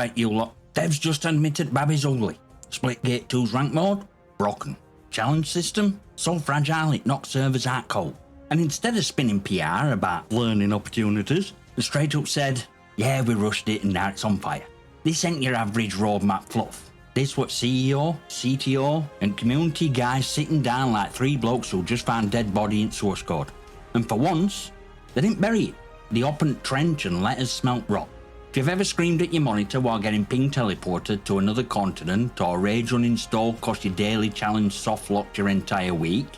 Right, you lot. Dev's just admitted Babby's ugly. Splitgate 2's rank mode? Broken. Challenge system? So fragile it knocks servers out cold. And instead of spinning PR about learning opportunities, they straight up said, yeah, we rushed it and now it's on fire. This ain't your average roadmap fluff. This what CEO, CTO, and community guys sitting down like three blokes who just found dead body in source code. And for once, they didn't bury it. They opened trench and let us smelt rot. If you've ever screamed at your monitor while getting ping teleported to another continent or rage uninstall cause your daily challenge soft locked your entire week,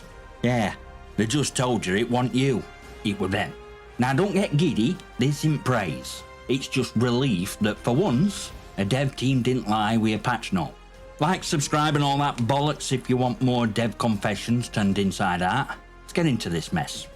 yeah, they just told you it wasn't you, it was them. Now don't get giddy, this isn't praise. It's just relief that for once, a dev team didn't lie with a patch note. Like, subscribe and all that bollocks if you want more dev confessions turned inside out. Let's get into this mess.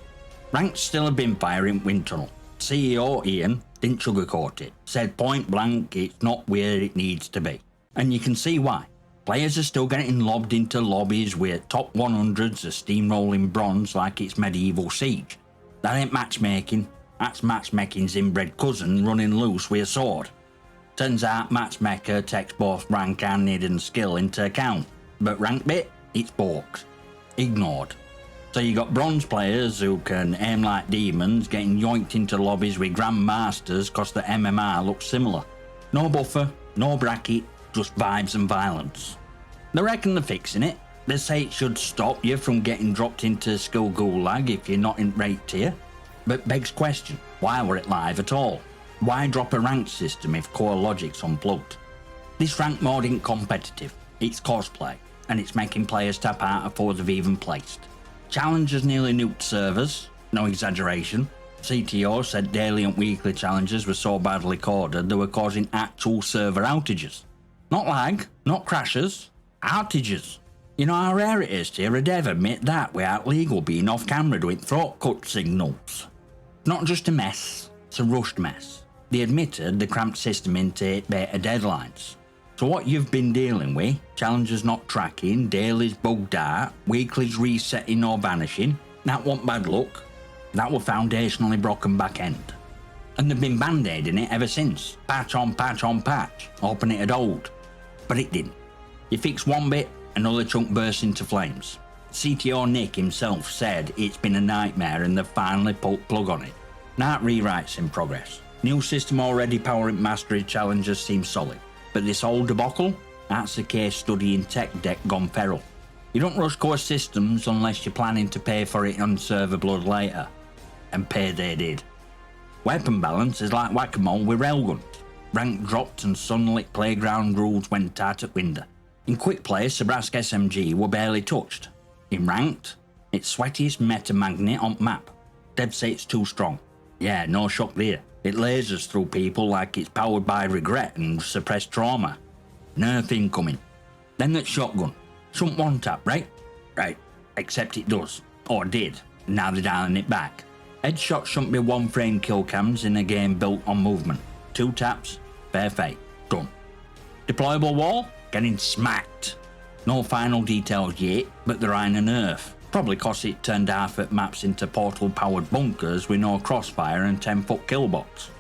Rank's still a bin fire in Wind Tunnel. CEO Ian didn't sugarcoat it, said point blank it's not where it needs to be. And you can see why. Players are still getting lobbed into lobbies with top 100s of steamrolling bronze like it's medieval siege. That ain't matchmaking, that's matchmaking's inbred cousin running loose with a sword. Turns out matchmaker takes both rank and hidden skill into account, but rank bit, it's balked. Ignored. So you got bronze players who can aim like demons getting yoinked into lobbies with grandmasters cause the MMR looks similar. No buffer, no bracket, just vibes and violence. They reckon they're fixing it. They say it should stop you from getting dropped into skill gulag if you're not in rate tier. But begs question, why were it live at all? Why drop a ranked system if core logic's unplugged? This rank mode ain't competitive, it's cosplay, and it's making players tap out before they've even placed. Challenges nearly nuked servers, no exaggeration. CTO said daily and weekly challenges were so badly coded they were causing actual server outages. Not lag, not crashes, outages. You know how rare it is to hear a dev admit that without legal being off camera doing throat cut signals. Not just a mess, it's a rushed mess. They admitted the cramped system into beta deadlines. So what you've been dealing with, challenges not tracking, dailies bugged out, weeklies resetting or vanishing, that wasn't bad luck. That were foundationally broken back end. And they've been band-aiding it ever since. Patch on patch on patch, hoping it'd hold. But it didn't. You fix one bit, another chunk bursts into flames. CTO Nick himself said it's been a nightmare and they've finally pulled plug on it. Now rewrites in progress. New system already powering mastery challenges seems solid. But this old debacle, that's a case study in tech debt gone feral. You don't rush core systems unless you're planning to pay for it on server blood later. And pay they did. Weapon balance is like whack-a-mole with railguns. Rank dropped and sunlit playground rules went out at window. In quick play, Sabrask SMG were barely touched. In ranked, it's sweatiest meta magnet on map. Devs say it's too strong. Yeah, no shock there. It lasers through people like it's powered by regret and suppressed trauma. Nerf incoming. Then that shotgun. Shouldn't one tap, right? Right, except it does. Or did. Now they're dialing it back. Headshots shouldn't be one frame kill cams in a game built on movement. 2 taps, fair fate. Done. Deployable wall? Getting smacked. No final details yet, but they're eyeing a nerf. Probably cause it turned half at maps into portal-powered bunkers with no crossfire and 10-foot kill box.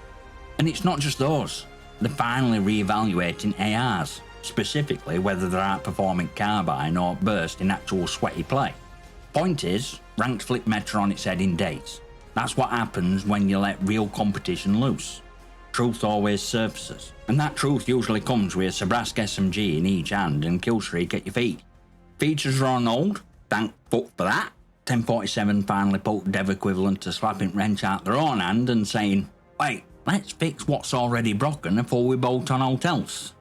And it's not just those. They're finally re-evaluating ARs, specifically whether they're outperforming Carbine or Burst in actual sweaty play. Point is, ranked flip meta on its head in days. That's what happens when you let real competition loose. Truth always surfaces, and that truth usually comes with a Sabrask SMG in each hand and kill streak at your feet. Features are on hold, thank fuck for that. 1047 finally put dev equivalent to slapping wrench out their own hand and saying, wait, let's fix what's already broken before we bolt on out else.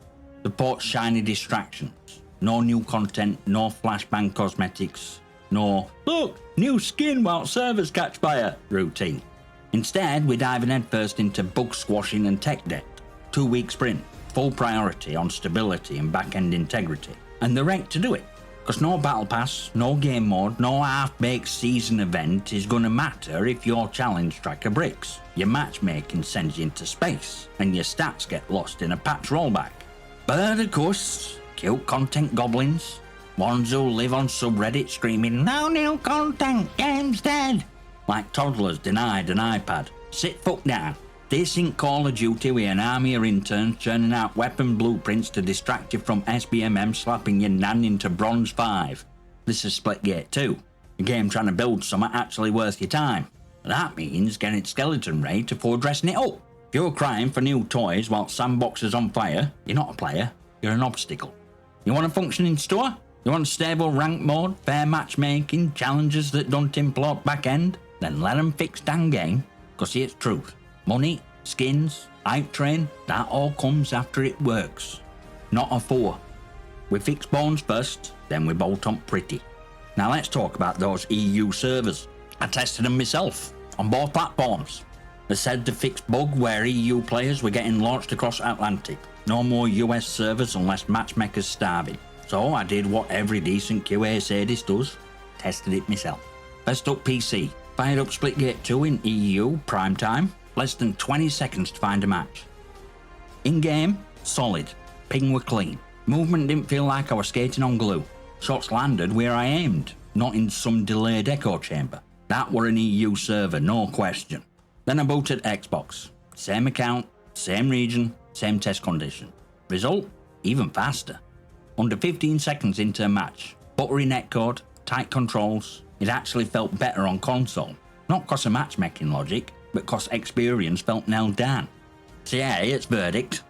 Support shiny distractions, no new content, no flashbang cosmetics, no, look, new skin while servers catch fire routine. Instead, we're diving headfirst into bug squashing and tech debt. 2-week sprint, full priority on stability and back-end integrity. And they're right to do it. Because no battle pass, no game mode, no half-baked season event is going to matter if your challenge tracker breaks. Your matchmaking sends you into space, and your stats get lost in a patch rollback. But of course, cute content goblins, ones who live on subreddit screaming, no new content, game's dead. Like toddlers denied an iPad. Sit fuck down. This ain't Call of Duty with an army of interns churning out weapon blueprints to distract you from SBMM slapping your nan into Bronze 5. This is Splitgate 2, a game trying to build something actually worth your time. That means getting skeleton raid before dressing it up. If you're crying for new toys while sandbox is on fire, you're not a player, you're an obstacle. You want a functioning store? You want stable rank mode, fair matchmaking, challenges that don't implode back end? Then let them fix Dan game, cause it's truth. Money, skins, hype train, that all comes after it works. Not a 4. We fix bones first, then we bolt on pretty. Now let's talk about those EU servers. I tested them myself, on both platforms. They said to fix bug where EU players were getting launched across Atlantic. No more US servers unless matchmakers starving. So I did what every decent QA sadist does, tested it myself. First up PC, fired up Splitgate 2 in EU prime time, less than 20 seconds to find a match. In-game, solid, ping were clean. Movement didn't feel like I was skating on glue. Shots landed where I aimed, not in some delayed echo chamber. That were an EU server, no question. Then I booted Xbox. Same account, same region, same test condition. Result? Even faster. Under 15 seconds into a match. Buttery netcode, tight controls. It actually felt better on console. Not cause of matchmaking logic, but cause experience felt nailed down. So yeah, it's verdict.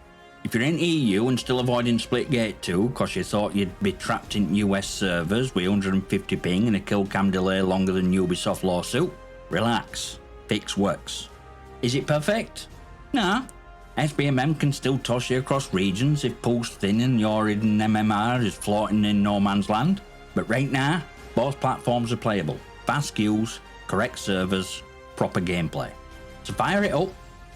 If you're in EU and still avoiding Splitgate 2 cause you thought you'd be trapped in US servers with 150 ping and a kill cam delay longer than Ubisoft lawsuit, relax. Fix works. Is it perfect? Nah. SBMM can still toss you across regions if pool's thin and your hidden MMR is floating in no man's land. But right now, both platforms are playable. Fast queues, correct servers, proper gameplay. So fire it up,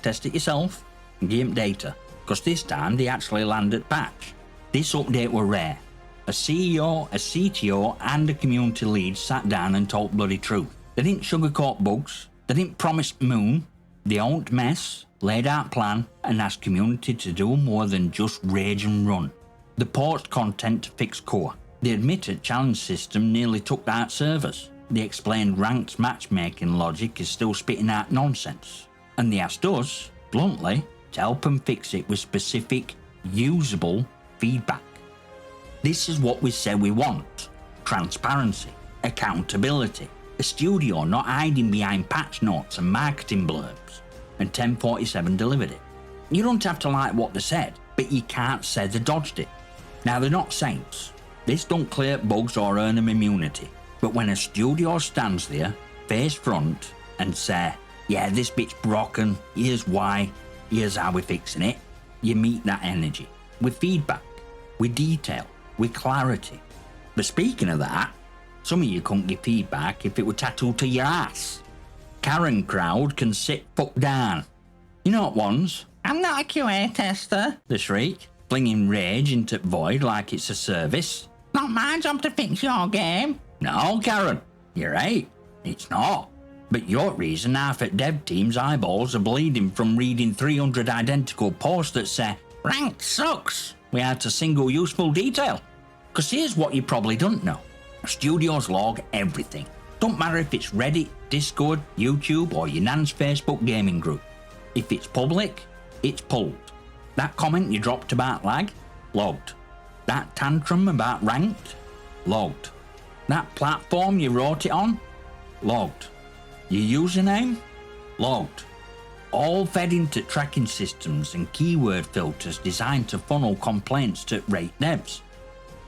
test it yourself, and give them data. Cause this time they actually land at patch. This update were rare. A CEO, a CTO, and a community lead sat down and told bloody truth. They didn't sugarcoat bugs, they didn't promise moon, they owned mess, laid out plan, and asked community to do more than just rage and run. They paused content to fix core. They admitted challenge system nearly took out servers. They explained ranked matchmaking logic is still spitting out nonsense. And they asked us, bluntly, to help them fix it with specific, usable feedback. This is what we say we want. Transparency, accountability, a studio not hiding behind patch notes and marketing blurbs. And 1047 delivered it. You don't have to like what they said, but you can't say they dodged it. Now they're not saints. This don't clear bugs or earn them immunity. But when a studio stands there, face front, and say, yeah, this bit's broken, here's why, here's how we're fixing it, you meet that energy. With feedback, with detail, with clarity. But speaking of that, some of you couldn't give feedback if it were tattooed to your ass. Karen crowd can sit fuck down. You know what ones? I'm not a QA tester, they shriek, flinging rage into void like it's a service. Not my job to fix your game. No, Karen, you're right, it's not. But your reason half at dev team's eyeballs are bleeding from reading 300 identical posts that say, ranked sucks, without a single useful detail. Cause here's what you probably don't know. Studios log everything. Don't matter if it's Reddit, Discord, YouTube, or your nan's Facebook gaming group. If it's public, it's pulled. That comment you dropped about lag, logged. That tantrum about ranked, logged. That platform you wrote it on, logged. Your username, logged. All fed into tracking systems and keyword filters designed to funnel complaints to rate devs.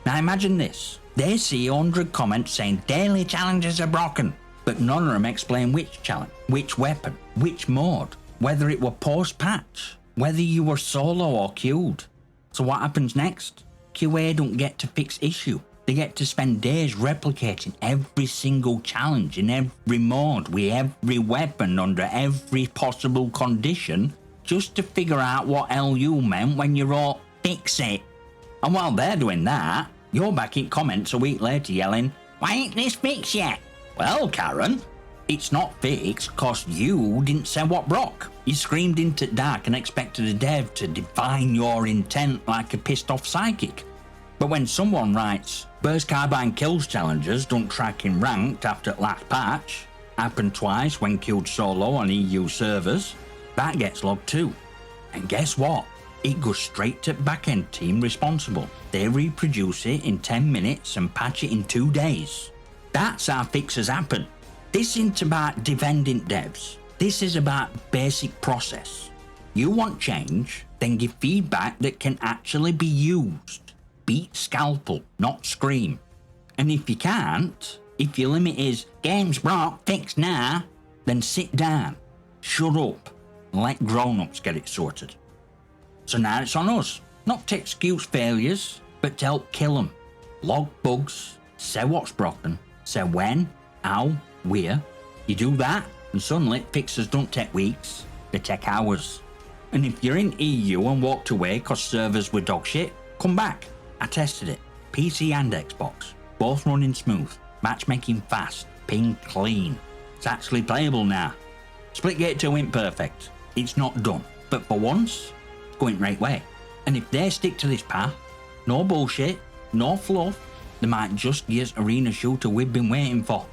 Now imagine this. They see 100 comments saying daily challenges are broken, but none of them explain which challenge, which weapon, which mode, whether it were post-patch, whether you were solo or queued. So what happens next? QA don't get to fix issue. They get to spend days replicating every single challenge in every mode with every weapon under every possible condition just to figure out what LU meant when you wrote fix it. And while they're doing that, you're back in comments a week later yelling, why ain't this fixed yet? Well, Karen, it's not fixed cause you didn't say what broke. You screamed into dark and expected a dev to divine your intent like a pissed off psychic. But when someone writes, burst carbine kills challenges don't track in ranked after last patch, happened twice when killed solo on EU servers, That gets logged too. And guess what? It goes straight to backend team responsible. They reproduce it in 10 minutes and patch it in 2 days. That's how fixes happen. This isn't about defending devs. This is about basic process. You want change, then give feedback that can actually be used. Beat scalpel, not scream. And if you can't, if your limit is game's broke, fix now, then sit down, shut up, and let grown-ups get it sorted. So now it's on us, not to excuse failures, but to help kill them. Log bugs, say what's broken, say when, how, where. You do that, and suddenly fixes don't take weeks, they take hours. And if you're in EU and walked away cause servers were dog shit, come back. I tested it. PC and Xbox, both running smooth, matchmaking fast, ping clean. It's actually playable now. Splitgate 2 ain't perfect, it's not done, but for once, it's going the right way. And if they stick to this path, no bullshit, no fluff, they might just get us arena shooter we've been waiting for.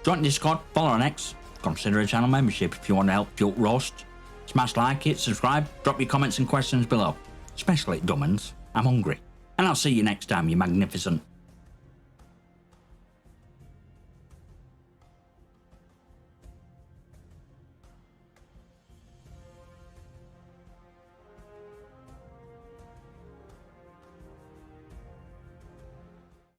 Join Discord, follow on X, consider a channel membership if you want to help Joke Roast. Smash like it, subscribe, drop your comments and questions below, especially dumb uns. I'm hungry. And I'll see you next time, you magnificent.